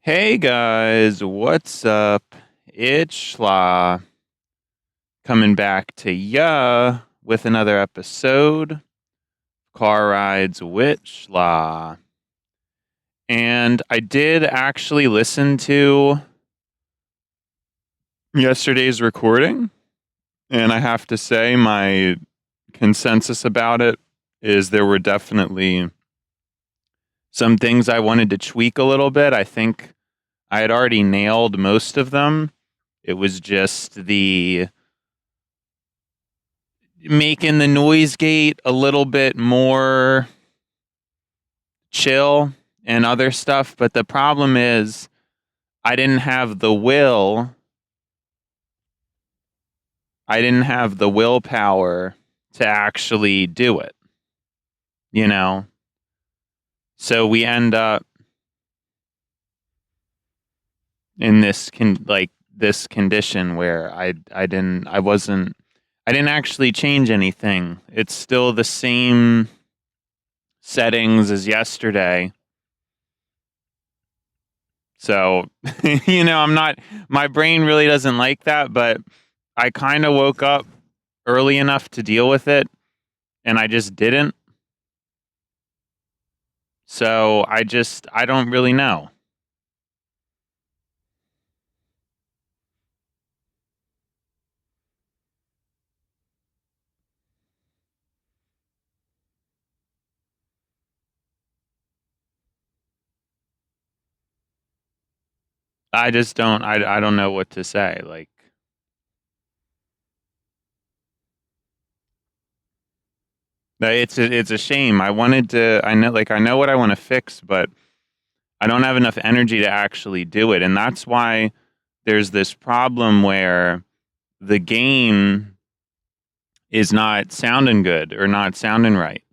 Hey guys, what's up? It's Schla coming back to ya with another episode, Car Rides with Schla. And I did actually listen to yesterday's recording, and I have to say my consensus about it is there were definitely some things I wanted to tweak a little bit. I think I had already nailed most of them. It was just the making the noise gate a little bit more chill and other stuff. But the problem is, I didn't have the will. I didn't have the willpower to actually do it, you know? So we end up in this condition where I didn't actually change anything. It's still the same settings as yesterday. So, my brain really doesn't like that, but I kind of woke up early enough to deal with it, and I just didn't. So, I don't really know. I just don't, I don't know what to say. Like, it's a shame. I know what I want to fix, but I don't have enough energy to actually do it. And that's why there's this problem where the game is not sounding good or not sounding right,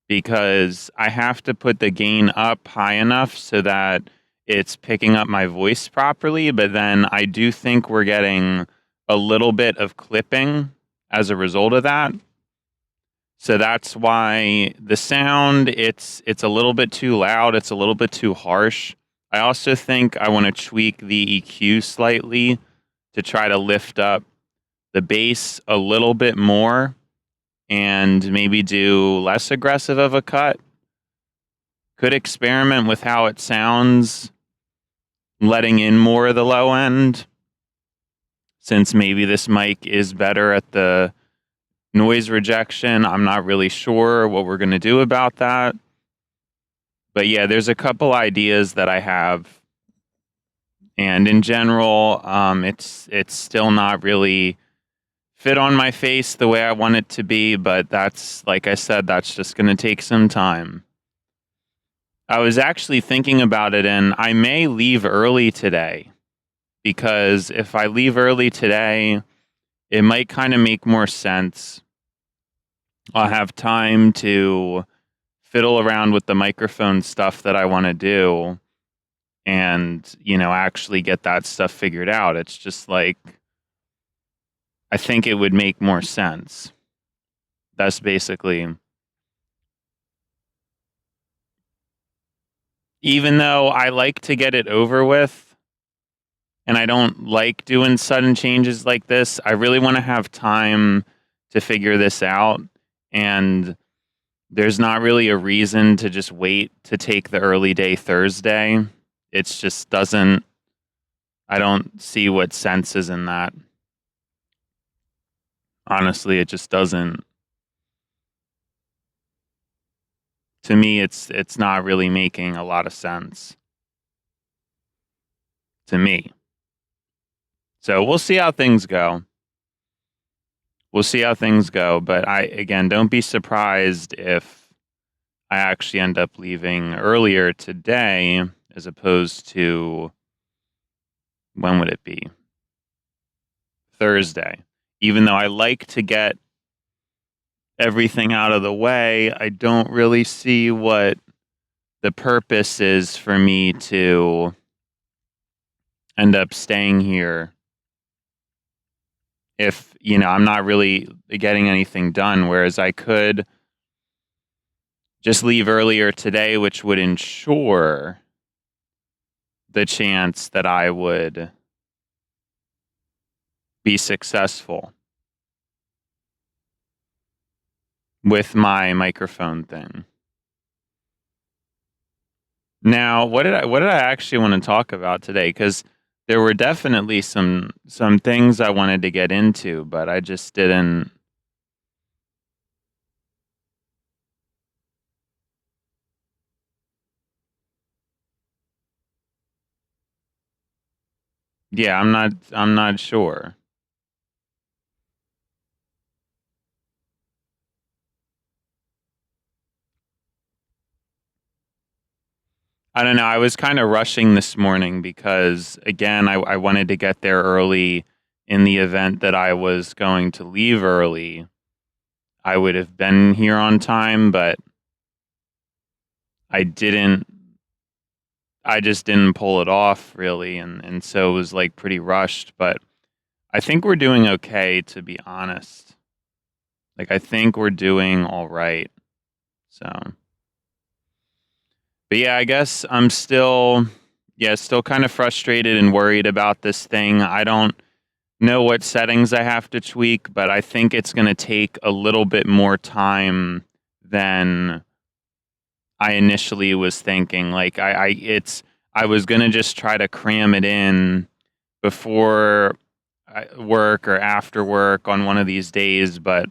because I have to put the gain up high enough so that it's picking up my voice properly. But then I do think we're getting a little bit of clipping as a result of that. So that's why the sound, it's a little bit too loud. It's a little bit too harsh. I also think I want to tweak the EQ slightly to try to lift up the bass a little bit more and maybe do less aggressive of a cut. Could experiment with how it sounds, letting in more of the low end, since maybe this mic is better at the noise rejection. I'm not really sure what we're going to do about that. But yeah, there's a couple ideas that I have. And in general, it's still not really fit on my face the way I want it to be. But that's, like I said, that's just going to take some time. I was actually thinking about it, and I may leave early today, because if I leave early today, it might kind of make more sense. I'll have time to fiddle around with the microphone stuff that I want to do and, actually get that stuff figured out. It's just like, I think it would make more sense. That's basically, even though I like to get it over with, and I don't like doing sudden changes like this, I really want to have time to figure this out. And there's not really a reason to just wait to take the early day Thursday. It's just doesn't, I don't see what sense is in that. Honestly, it just doesn't. To me, it's not really making a lot of sense to me. So we'll see how things go. But again, don't be surprised if I actually end up leaving earlier today as opposed to, when would it be? Thursday. Even though I like to get everything out of the way, I don't really see what the purpose is for me to end up staying here if, I'm not really getting anything done. Whereas I could just leave earlier today, which would ensure the chance that I would be successful with my microphone thing. Now, what did I actually want to talk about today? Because there were definitely some things I wanted to get into, but I just didn't. Yeah, I'm not sure. I don't know. I was kind of rushing this morning because, again, I wanted to get there early in the event that I was going to leave early. I would have been here on time, but I didn't. I just didn't pull it off really, and so it was like pretty rushed. But I think we're doing okay, to be honest. Like, I think we're doing all right. So, but yeah, I guess I'm still kind of frustrated and worried about this thing. I don't know what settings I have to tweak, but I think it's going to take a little bit more time than I initially was thinking. Like I was going to just try to cram it in before work or after work on one of these days, but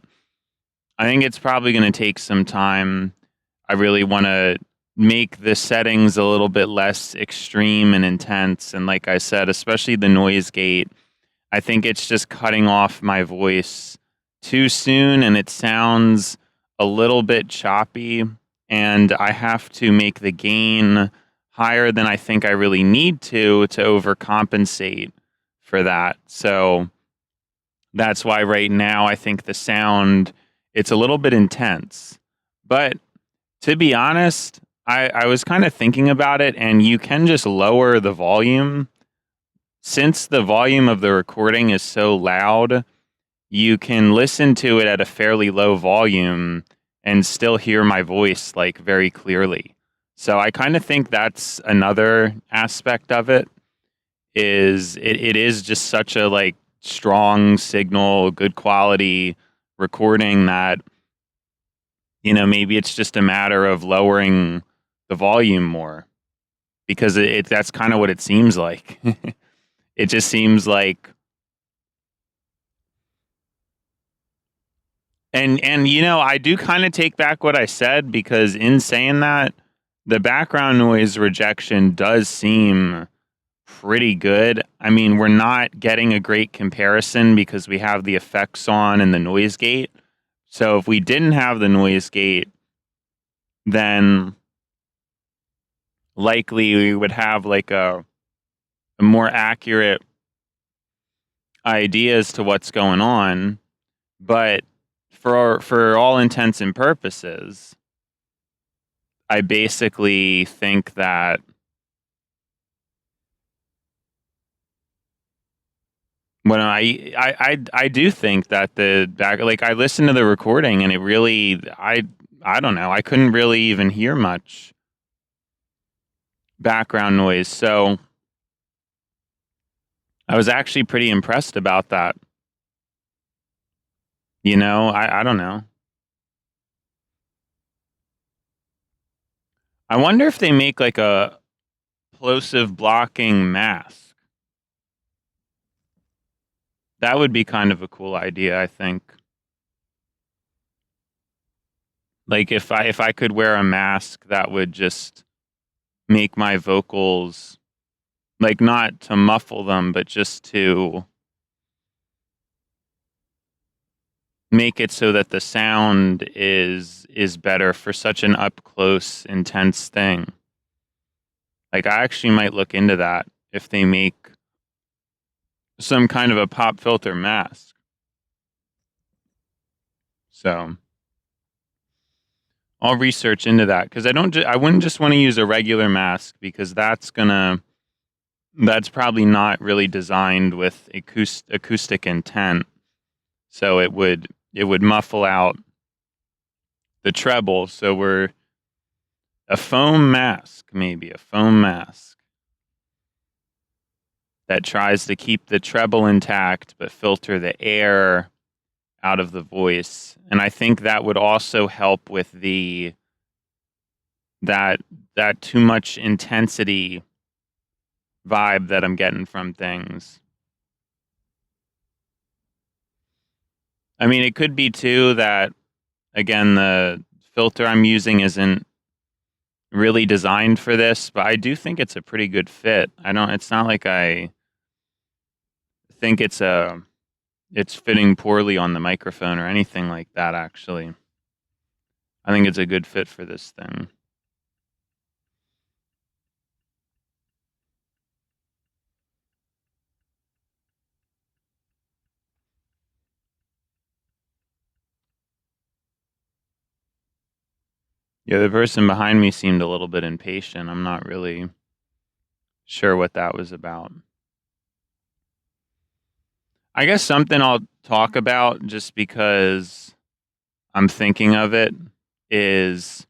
I think it's probably going to take some time. I really want to make the settings a little bit less extreme and intense, and like I said, especially the noise gate, I think it's just cutting off my voice too soon and it sounds a little bit choppy, and I have to make the gain higher than I think I really need to overcompensate for that. So that's why right now I think the sound, it's a little bit intense. But to be honest, I was kind of thinking about it, and you can just lower the volume. Since the volume of the recording is so loud, you can listen to it at a fairly low volume and still hear my voice like very clearly. So I kind of think that's another aspect of it. It is just such a like strong signal, good quality recording that, you know, maybe it's just a matter of lowering the volume more, because that's kind of what it seems like. It just seems like, and you know, I do kind of take back what I said, because in saying that, the background noise rejection does seem pretty good. I mean, we're not getting a great comparison because we have the effects on and the noise gate. So if we didn't have the noise gate, then likely we would have like a more accurate idea as to what's going on. But for all intents and purposes, I basically think that when I do think that the back, like, I listened to the recording and it really, I don't know, I couldn't really even hear much background noise. So I was actually pretty impressed about that. You know, I don't know. I wonder if they make like a plosive blocking mask. That would be kind of a cool idea, I think. Like if I could wear a mask that would just make my vocals, like, not to muffle them, but just to make it so that the sound is better for such an up close, intense thing. Like, I actually might look into that if they make some kind of a pop filter mask. So I'll research into that, because I wouldn't just want to use a regular mask, because that's probably not really designed with acoustic intent. So it would muffle out the treble. So a foam mask, maybe a foam mask. that tries to keep the treble intact but filter the air out of the voice. And I think that would also help with that too much intensity vibe that I'm getting from things. I mean, it could be too that, again, the filter I'm using isn't really designed for this, but I do think it's a pretty good fit. It's not like I think it's fitting poorly on the microphone or anything like that, actually. I think it's a good fit for this thing. Yeah, the person behind me seemed a little bit impatient. I'm not really sure what that was about. I guess something I'll talk about just because I'm thinking of it is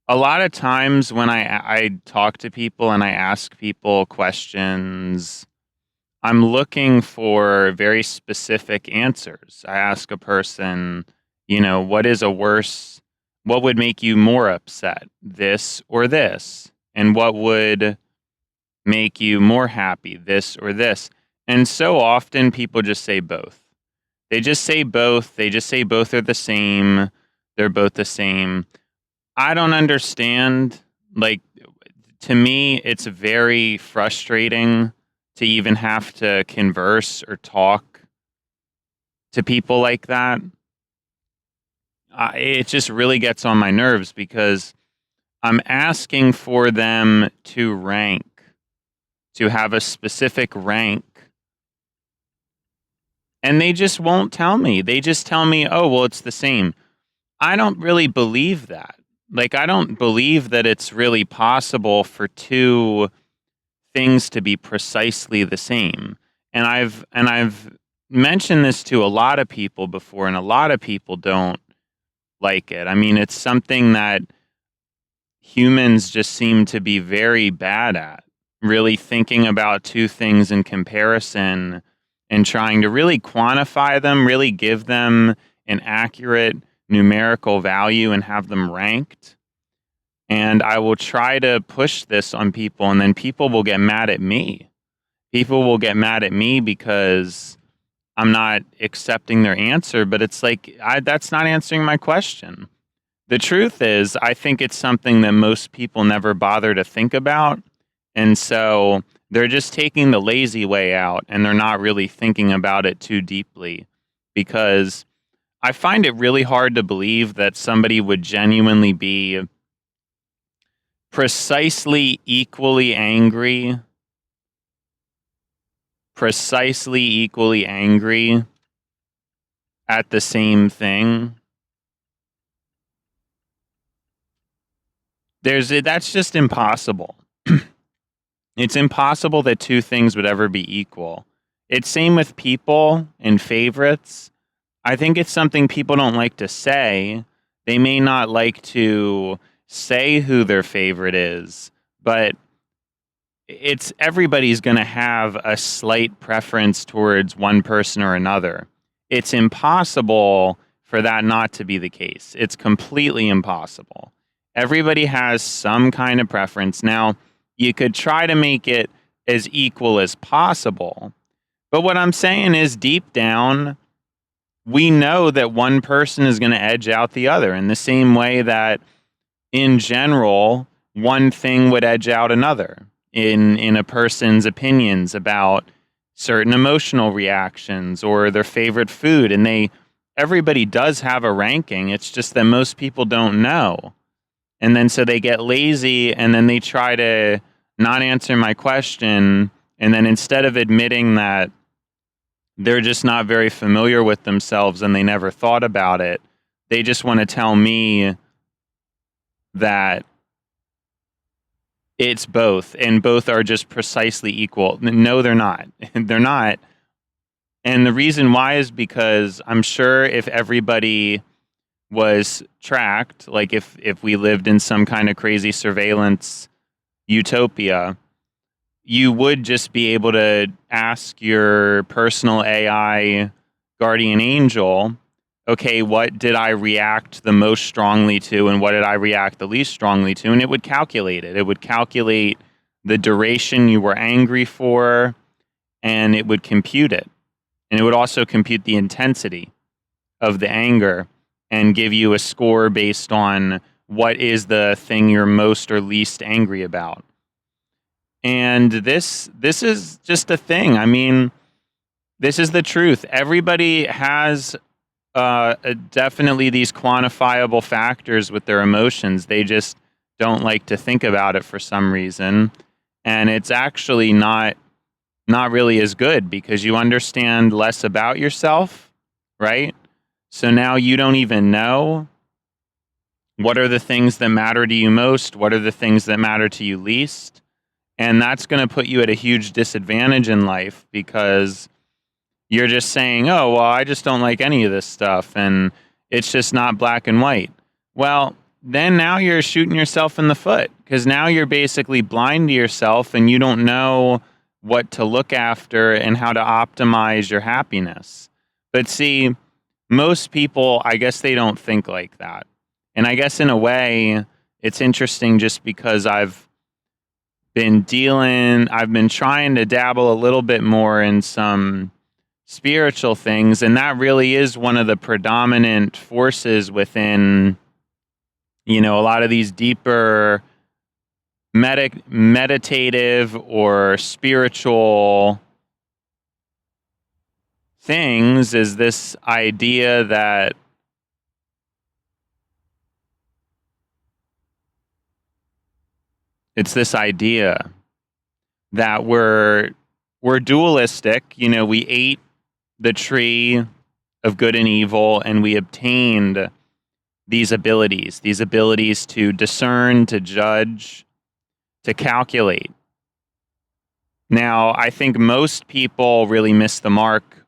a lot of times when I talk to people and I ask people questions, I'm looking for very specific answers. I ask a person, what would make you more upset, this or this? And what would make you more happy, this or this? And so often people just say both. They just say both. They just say both are the same. They're both the same. I don't understand. Like, to me, it's very frustrating to even have to converse or talk to people like that. It just really gets on my nerves because I'm asking for them to rank, to have a specific rank, and they just won't tell me. They just tell me, oh, well, it's the same. I don't really believe that. Like, I don't believe that it's really possible for two things to be precisely the same. And I've mentioned this to a lot of people before, and a lot of people don't like it. I mean, it's something that humans just seem to be very bad at, really thinking about two things in comparison and trying to really quantify them, really give them an accurate numerical value and have them ranked. And I will try to push this on people, and then people will get mad at me. People will get mad at me because I'm not accepting their answer, but it's like, that's not answering my question. The truth is, I think it's something that most people never bother to think about. And so they're just taking the lazy way out, and they're not really thinking about it too deeply. Because I find it really hard to believe that somebody would genuinely be precisely equally angry at the same thing. That's just impossible. It's impossible that two things would ever be equal. It's same with people and favorites. I think it's something people don't like to say. They may not like to say who their favorite is, but everybody's going to have a slight preference towards one person or another. It's impossible for that not to be the case. It's completely impossible. Everybody has some kind of preference. Now, you could try to make it as equal as possible. But what I'm saying is, deep down, we know that one person is going to edge out the other in the same way that, in general, one thing would edge out another in a person's opinions about certain emotional reactions or their favorite food. And everybody does have a ranking. It's just that most people don't know. And then so they get lazy, and then they try to not answer my question. And then instead of admitting that they're just not very familiar with themselves and they never thought about it, they just want to tell me that it's both, and both are just precisely equal. No, they're not. They're not. And the reason why is because I'm sure if everybody was tracked, like if we lived in some kind of crazy surveillance utopia, you would just be able to ask your personal AI guardian angel, okay, what did I react the most strongly to and what did I react the least strongly to? And it would calculate it. It would calculate the duration you were angry for, and it would compute it. And it would also compute the intensity of the anger and give you a score based on what is the thing you're most or least angry about. And this is just a thing. I mean, this is the truth. Everybody has definitely these quantifiable factors with their emotions. They just don't like to think about it for some reason. And it's actually not really as good because you understand less about yourself, right? So now you don't even know what are the things that matter to you most, what are the things that matter to you least. And that's going to put you at a huge disadvantage in life because you're just saying, oh, well, I just don't like any of this stuff and it's just not black and white. Well, then now you're shooting yourself in the foot because now you're basically blind to yourself and you don't know what to look after and how to optimize your happiness. But see, most people, I guess they don't think like that. And I guess in a way, it's interesting just because I've been trying to dabble a little bit more in some spiritual things, and that really is one of the predominant forces within, a lot of these deeper meditative or spiritual things is this idea that we're dualistic. We ate the tree of good and evil and we obtained these abilities to discern, to judge, to calculate. Now, I think most people really miss the mark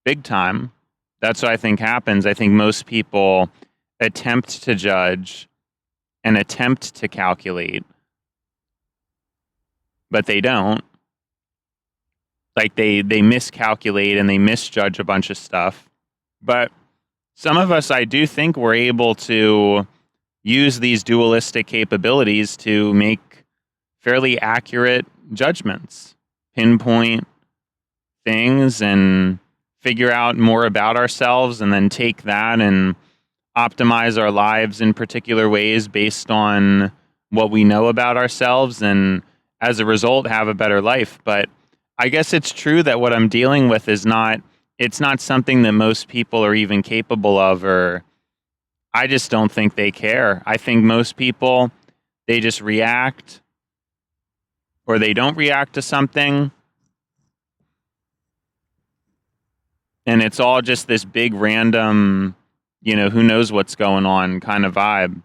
big time. That's what I think happens. I think most people attempt to judge and attempt to calculate, but they don't. Like they miscalculate and they misjudge a bunch of stuff. But some of us, I do think we're able to use these dualistic capabilities to make fairly accurate judgments, pinpoint things and figure out more about ourselves and then take that and optimize our lives in particular ways based on what we know about ourselves and as a result have a better life. But I guess it's true that what I'm dealing with is it's not something that most people are even capable of, or I just don't think they care. I think most people, they just react or they don't react to something. And it's all just this big random, who knows what's going on kind of vibe.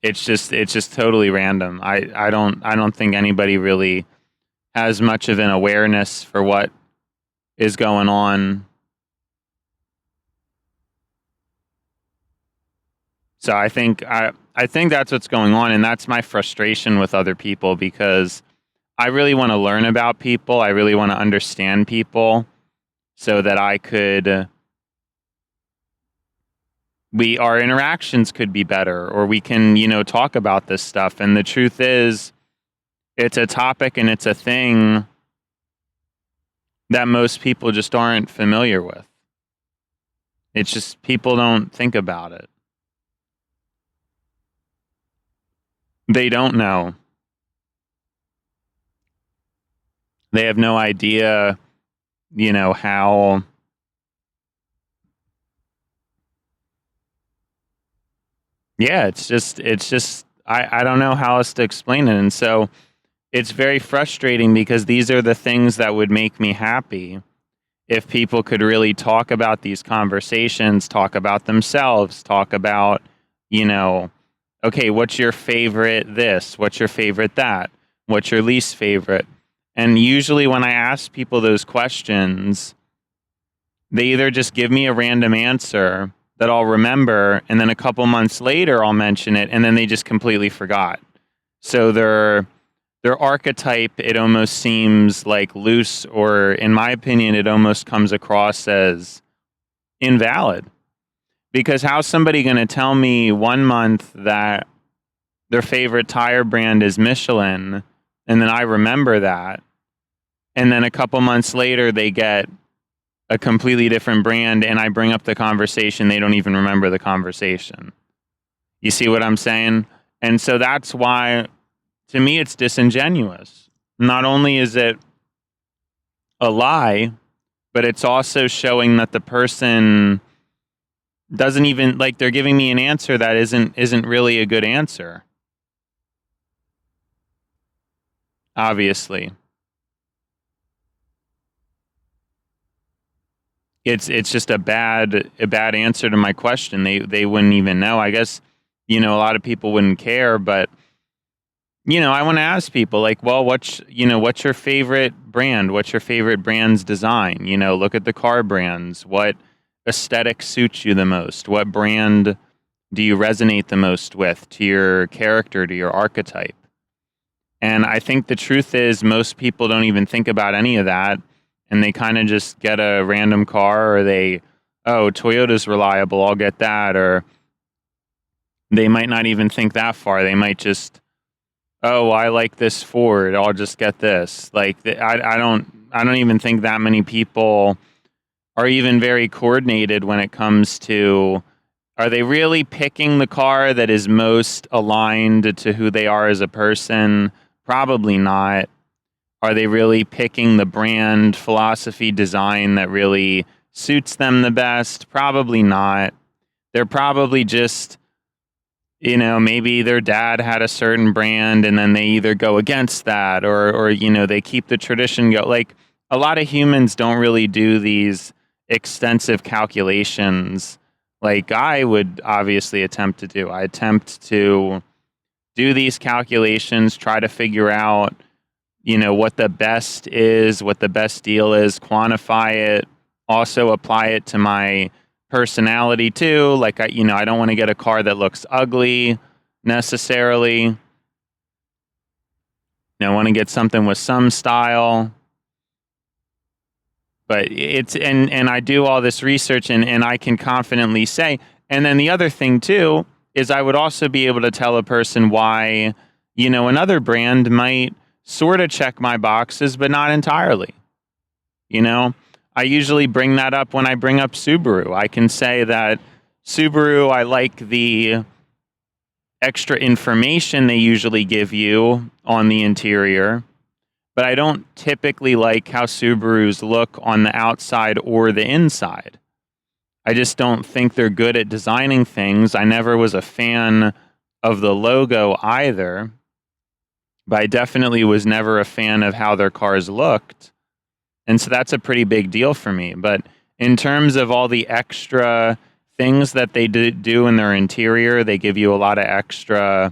It's just totally random. I don't think anybody really has much of an awareness for what is going on. So I think that's what's going on, and that's my frustration with other people because I really want to learn about people. I really want to understand people so that our interactions could be better, or we can, talk about this stuff. And the truth is, it's a topic and it's a thing that most people just aren't familiar with. It's just people don't think about it. They don't know. They have no idea, how it's just I don't know how else to explain it. And so it's very frustrating because these are the things that would make me happy if people could really talk about these conversations, talk about themselves, talk about, okay, what's your favorite this? What's your favorite that? What's your least favorite? And usually when I ask people those questions, they either just give me a random answer that I'll remember, and then a couple months later I'll mention it, and then they just completely forgot. So their archetype, it almost seems like loose, or in my opinion, it almost comes across as invalid. Because how's somebody going to tell me 1 month that their favorite tire brand is Michelin, and then I remember that, and then a couple months later they get a completely different brand and I bring up the conversation, they don't even remember the conversation. You see what I'm saying? And so that's why, to me, it's disingenuous. Not only is it a lie, but it's also showing that the person doesn't even, like, they're giving me an answer that isn't really a good answer. Obviously. It's just a bad answer to my question. They wouldn't even know. I guess, a lot of people wouldn't care, but I want to ask people, like, well, what's your favorite brand? What's your favorite brand's design? Look at the car brands. What aesthetic suits you the most? What brand do you resonate the most with, to your character, to your archetype? And I think the truth is most people don't even think about any of that, and they kind of just get a random car, or Toyota's reliable, I'll get that, or they might not even think that far. They might just, I like this Ford, I'll just get this. Like, I don't even think that many people are even very coordinated when it comes to, are they really picking the car that is most aligned to who they are as a person? Probably not. Are they really picking the brand, philosophy, design that really suits them the best? Probably not. They're probably just, maybe their dad had a certain brand and then they either go against that or they keep the tradition go. Like, a lot of humans don't really do these extensive calculations like I would obviously attempt to do. I attempt to do these calculations, try to figure out, what the best is, what the best deal is, quantify it, also apply it to my personality too. Like, I don't want to get a car that looks ugly necessarily. I want to get something with some style. But and I do all this research and I can confidently say, and then the other thing too is I would also be able to tell a person why, another brand might sort of check my boxes, but not entirely. I usually bring that up when I bring up Subaru. I can say that Subaru, I like the extra information they usually give you on the interior, but I don't typically like how Subarus look on the outside or the inside. I just don't think they're good at designing things. I never was a fan of the logo either, but I definitely was never a fan of how their cars looked. And so that's a pretty big deal for me. But in terms of all the extra things that they do in their interior, they give you a lot of extra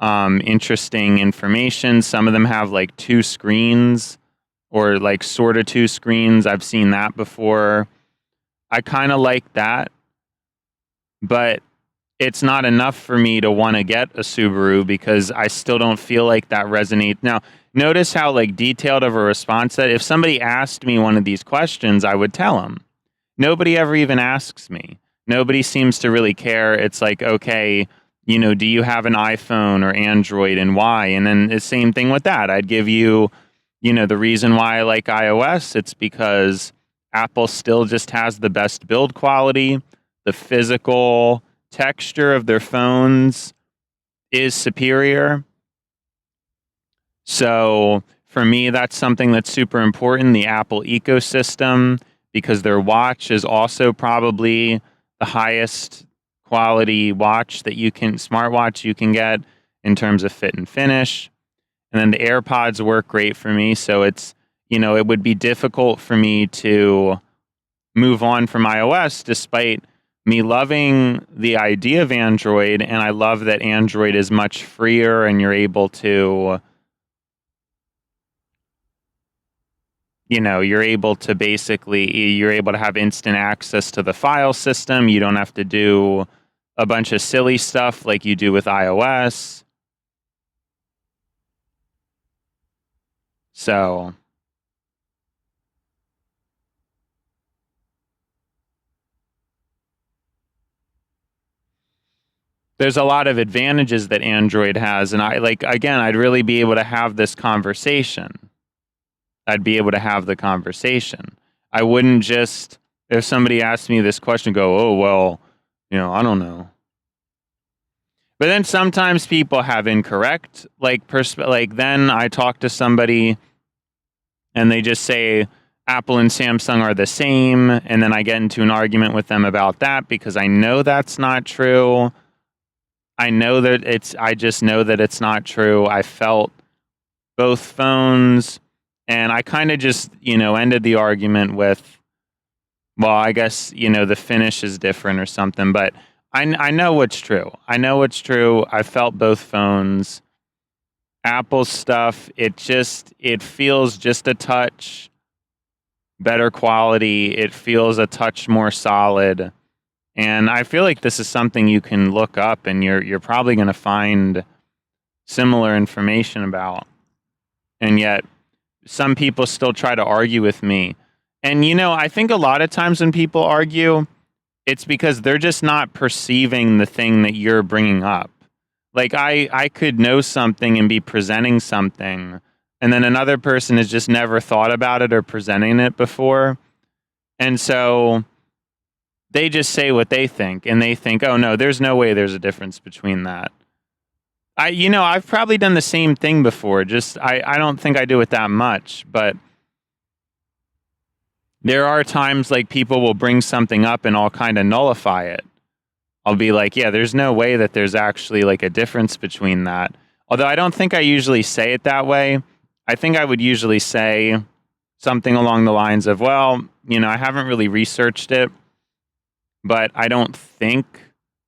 interesting information. Some of them have like 2 screens or like sort of 2 screens. I've seen that before. I kind of like that, but it's not enough for me to want to get a Subaru because I still don't feel like that resonates. Now, notice how like detailed of a response that if somebody asked me one of these questions, I would tell them. Nobody ever even asks me. Nobody seems to really care. It's like, okay, do you have an iPhone or Android and why? And then the same thing with that. I'd give you, the reason why I like iOS. It's because Apple still just has the best build quality. The physical texture of their phones is superior. So for me, that's something that's super important, the Apple ecosystem, because their watch is also probably the highest quality watch that smartwatch you can get in terms of fit and finish. And then the AirPods work great for me. So it's, it would be difficult for me to move on from iOS despite me loving the idea of Android. And I love that Android is much freer and you're able to, you're able to have instant access to the file system. You don't have to do a bunch of silly stuff like you do with iOS. So there's a lot of advantages that Android has. And I'd really be able to have this conversation. I'd be able to have the conversation. I wouldn't just, if somebody asked me this question, go, oh, well, I don't know. But then sometimes people have incorrect, then I talk to somebody and they just say Apple and Samsung are the same. And then I get into an argument with them about that because I know that's not true. I just know that it's not true. I felt both phones and I kind of just, ended the argument with, well, I guess, the finish is different or something, but I know what's true. I know what's true. I felt both phones. Apple stuff, it feels just a touch better quality. It feels a touch more solid. And I feel like this is something you can look up and you're probably going to find similar information about. And yet some people still try to argue with me. And, I think a lot of times when people argue, it's because they're just not perceiving the thing that you're bringing up. Like I could know something and be presenting something, and then another person has just never thought about it or presenting it before. And so they just say what they think, and they think, oh no, there's no way there's a difference between that. I've probably done the same thing before. Just I don't think I do it that much, but there are times like people will bring something up and I'll kind of nullify it. I'll be like, yeah, there's no way that there's actually like a difference between that. Although I don't think I usually say it that way. I think I would usually say something along the lines of, well, I haven't really researched it, but I don't think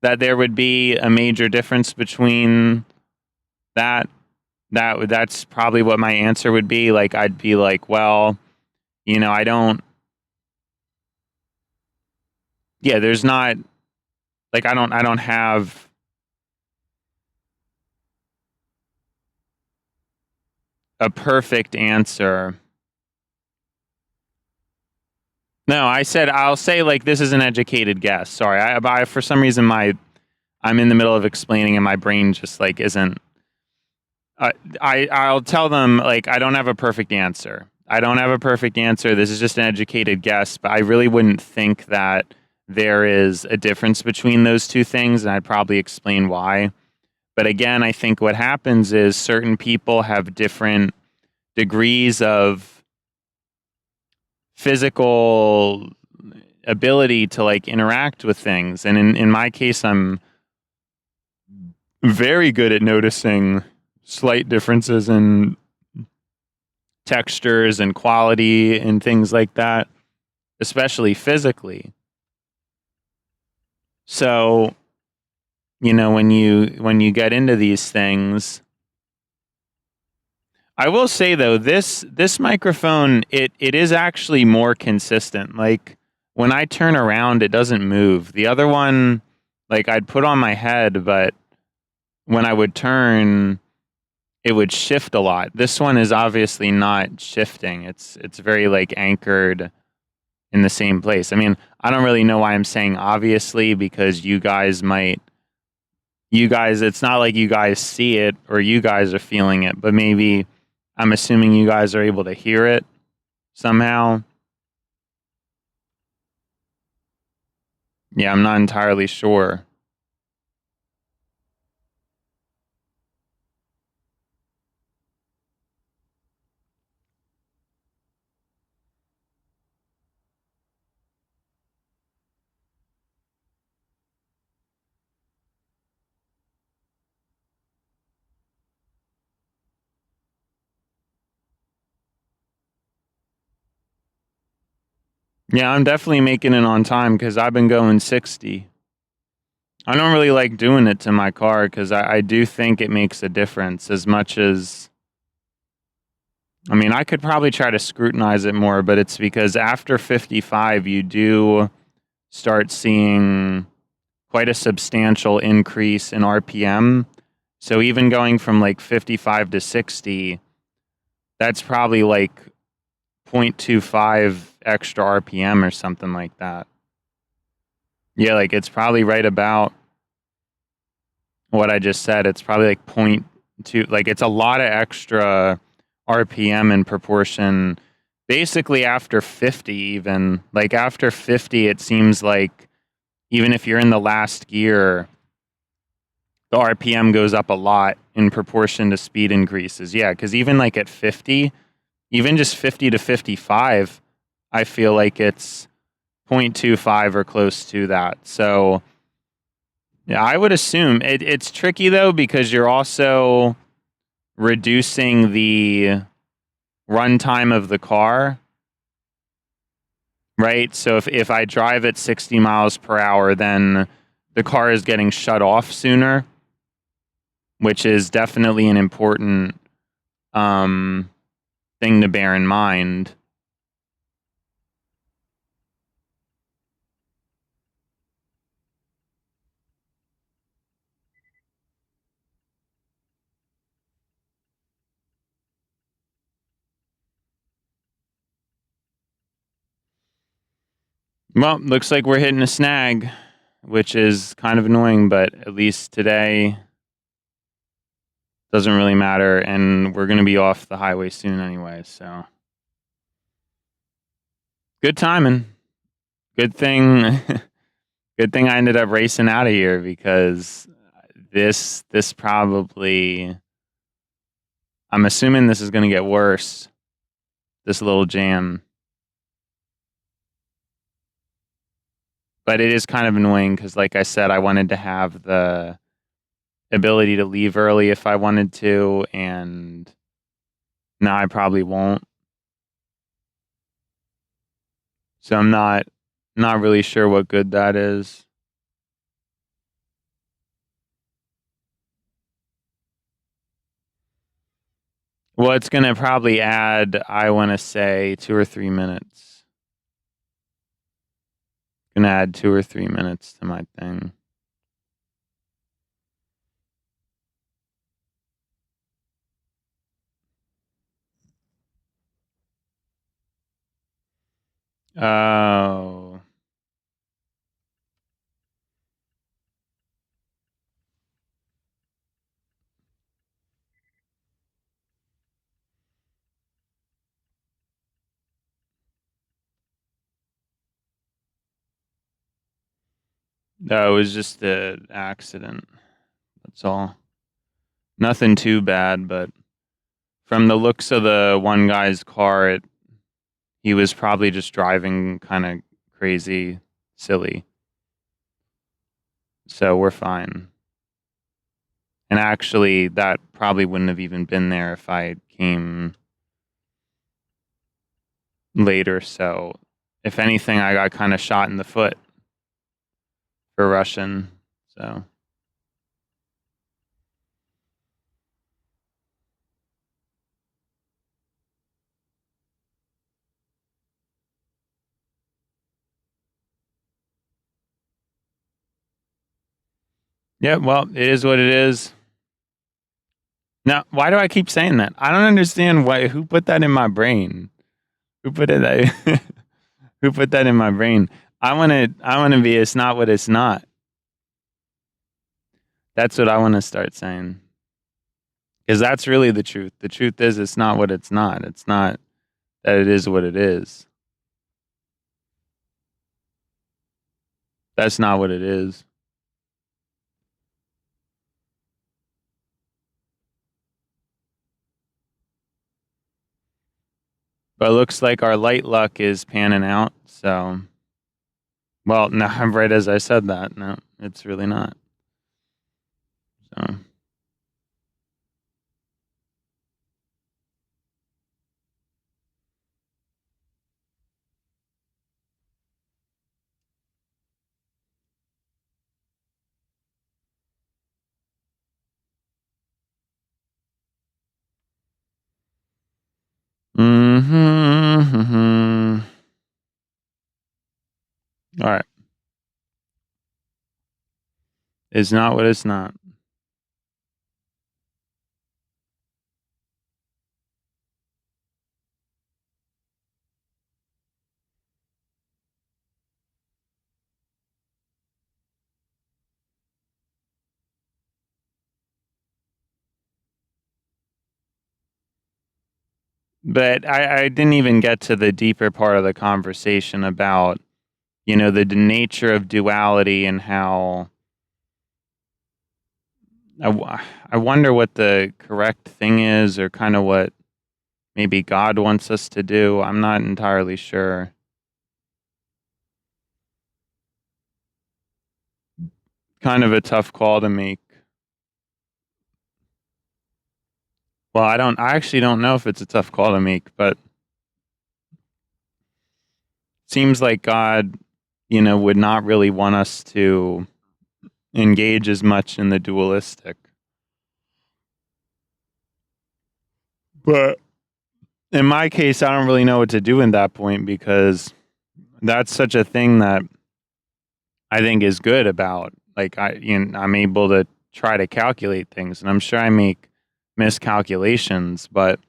that there would be a major difference between that. That's probably what my answer would be. Like, I'd be like, well, I don't. Yeah, there's not. Like, I don't have a perfect answer. No, I'll say like this is an educated guess. Sorry, I for some reason I'm in the middle of explaining and my brain just like isn't. I'll tell them like I don't have a perfect answer. I don't have a perfect answer. This is just an educated guess, but I really wouldn't think that there is a difference between those two things, and I'd probably explain why. But again, I think what happens is certain people have different degrees of physical ability to like interact with things. And in my case, I'm very good at noticing slight differences in textures and quality and things like that, especially physically. So, when you get into these things, I will say though, this microphone, it is actually more consistent. Like when I turn around, it doesn't move. The other one, like I'd put on my head, but when I would turn, it would shift a lot. This one is obviously not shifting. It's very like anchored in the same place. I mean, I don't really know why I'm saying obviously, because it's not like you guys see it or you guys are feeling it, but maybe I'm assuming you guys are able to hear it somehow. Yeah, I'm not entirely sure. Yeah, I'm definitely making it on time because I've been going 60. I don't really like doing it to my car because I do think it makes a difference as much as... I mean, I could probably try to scrutinize it more, but it's because after 55, you do start seeing quite a substantial increase in RPM. So even going from like 55 to 60, That's probably like 0.25 extra RPM or something like that. Yeah, like it's probably right about what I just said. It's probably like 0.2, like it's a lot of extra RPM in proportion. Basically after 50 even, like after 50, it seems like even if you're in the last gear, the RPM goes up a lot in proportion to speed increases. Yeah, because even like at 50, even just 50 to 55, I feel like it's 0.25 or close to that. So yeah, I would assume it's tricky though because you're also reducing the runtime of the car, right? So if I drive at 60 miles per hour, then the car is getting shut off sooner, which is definitely an important thing to bear in mind. Well, looks like we're hitting a snag, which is kind of annoying, but at least today doesn't really matter, and we're going to be off the highway soon anyway, so good timing. Good thing good thing I ended up racing out of here because this probably, I'm assuming this is going to get worse, this little jam. But it is kind of annoying because, like I said, I wanted to have the ability to leave early if I wanted to, and now I probably won't. So I'm not really sure what good that is. Well, it's going to probably add, I want to say, 2 or 3 minutes. Going to add 2 or 3 minutes to my thing. Oh. No, it was just an accident. That's all. Nothing too bad, but from the looks of the one guy's car, he was probably just driving kind of crazy, silly. So we're fine. And actually, that probably wouldn't have even been there if I came later. So if anything, I got kind of shot in the foot for rushing. So yeah, well, it is what it is. Now, why do I keep saying that? I don't understand who put that in my brain. Who put it? Who put that in my brain? I want to be. It's not what it's not. That's what I want to start saying. Because that's really the truth. The truth is, it's not what it's not. It's not that it is what it is. That's not what it is. But it looks like our light luck is panning out. So, well, no, right as I said that, no, it's really not. So, mm-hmm. All right. It's not what it's not. All But I didn't even get to the deeper part of the conversation about, the nature of duality and how I wonder what the correct thing is, or kind of what maybe God wants us to do. I'm not entirely sure. Kind of a tough call to make. Well, I actually don't know if it's a tough call to make, but it seems like God, would not really want us to engage as much in the dualistic. But in my case, I don't really know what to do in that point, because that's such a thing that I think is good about, like, I'm able to try to calculate things, and I'm sure I make miscalculations, but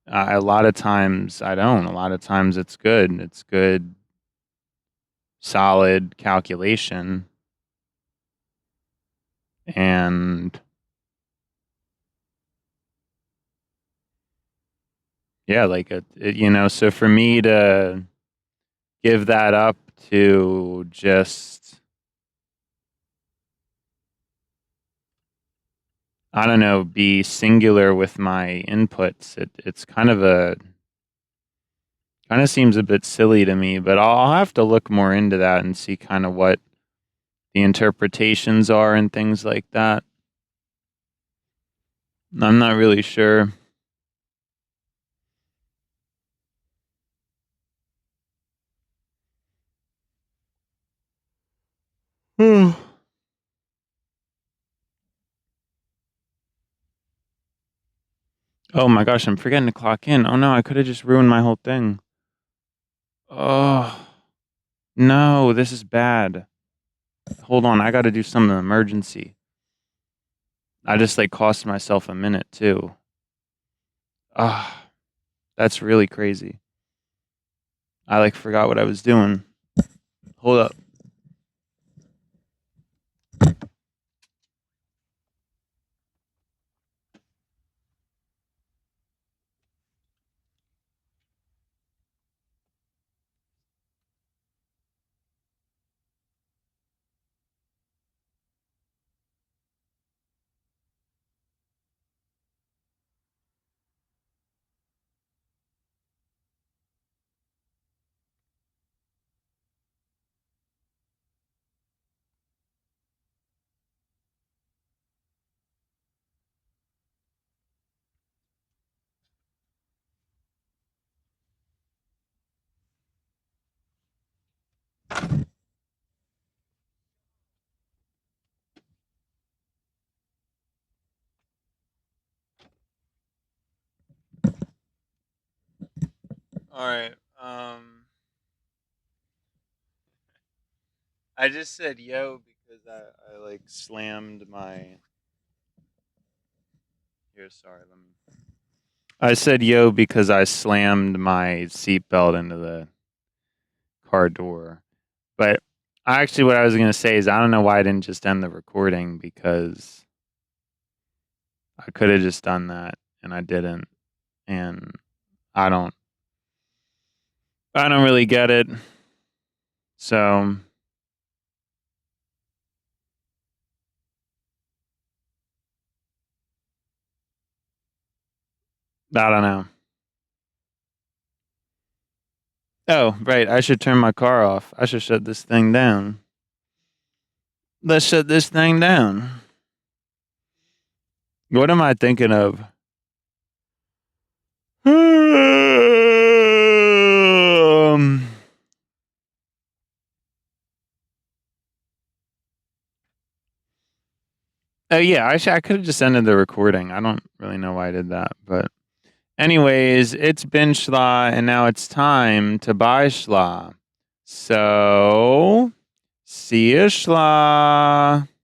a lot of times I don't. A lot of times it's good. It's good, solid calculation. And yeah, like, so for me to give that up to just, I don't know, be singular with my inputs, it's kind of seems a bit silly to me, but I'll have to look more into that and see kind of what the interpretations are and things like that. I'm not really sure. Oh my gosh, I'm forgetting to clock in. Oh no, I could have just ruined my whole thing. Oh, no, this is bad. Hold on, I got to do something emergency. I just cost myself a minute too. Ah, that's really crazy. I forgot what I was doing. Hold up. All right. I just said yo because I slammed my. Here, sorry. Let me. I said yo because I slammed my seatbelt into the car door. But actually, what I was going to say is I don't know why I didn't just end the recording, because I could have just done that and I didn't. And I don't really get it. So I don't know. Oh, right. I should turn my car off. I should shut this thing down. Let's shut this thing down. What am I thinking of? Oh yeah, I could have just ended the recording. I don't really know why I did that, but anyways, it's been Schla, and now it's time to buy Schla. So, see you, Schla.